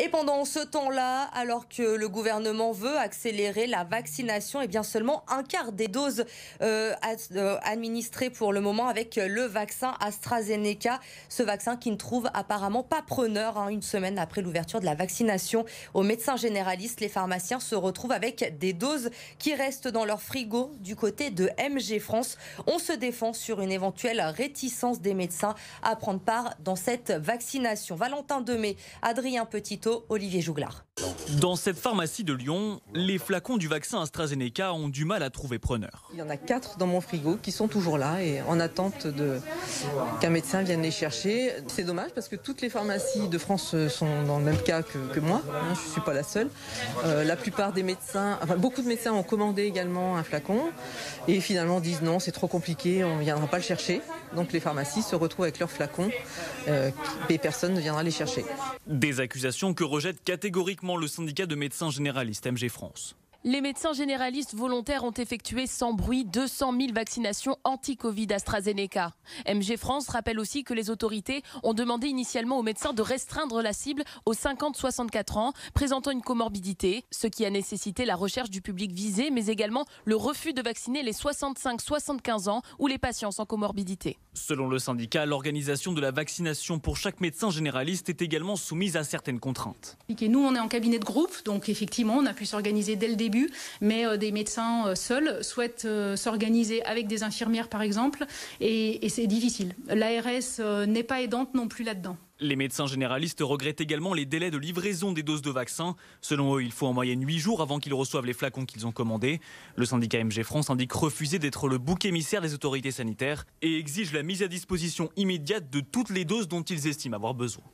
Et pendant ce temps-là, alors que le gouvernement veut accélérer la vaccination, et bien seulement un quart des doses administrées pour le moment avec le vaccin AstraZeneca. Ce vaccin qui ne trouve apparemment pas preneur. Une semaine après l'ouverture de la vaccination aux médecins généralistes, les pharmaciens se retrouvent avec des doses qui restent dans leur frigo. Du côté de MG France, on se défend sur une éventuelle réticence des médecins à prendre part dans cette vaccination. Valentin Demey, Adrien Petitot, Olivier Jouglard. Dans cette pharmacie de Lyon, les flacons du vaccin AstraZeneca ont du mal à trouver preneur. Il y en a 4 dans mon frigo qui sont toujours là et en attente qu'un médecin vienne les chercher. C'est dommage parce que toutes les pharmacies de France sont dans le même cas que moi. Je ne suis pas la seule. La plupart des médecins, beaucoup de médecins ont commandé également un flacon et finalement disent non, c'est trop compliqué, on ne viendra pas le chercher. Donc les pharmacies se retrouvent avec leurs flacons et personne ne viendra les chercher. Des accusations que rejette catégoriquement le syndicat de médecins généralistes MG France. Les médecins généralistes volontaires ont effectué sans bruit 200 000 vaccinations anti-Covid AstraZeneca. MG France rappelle aussi que les autorités ont demandé initialement aux médecins de restreindre la cible aux 50-64 ans, présentant une comorbidité, ce qui a nécessité la recherche du public visé, mais également le refus de vacciner les 65-75 ans ou les patients sans comorbidité. Selon le syndicat, l'organisation de la vaccination pour chaque médecin généraliste est également soumise à certaines contraintes. Et nous, on est en cabinet de groupe, donc effectivement, on a pu s'organiser dès le début, mais des médecins seuls souhaitent s'organiser avec des infirmières, par exemple, et c'est difficile. L'ARS n'est pas aidante non plus là-dedans. Les médecins généralistes regrettent également les délais de livraison des doses de vaccin. Selon eux, il faut en moyenne 8 jours avant qu'ils reçoivent les flacons qu'ils ont commandés. Le syndicat MG France indique refuser d'être le bouc émissaire des autorités sanitaires et exige la mise à disposition immédiate de toutes les doses dont ils estiment avoir besoin.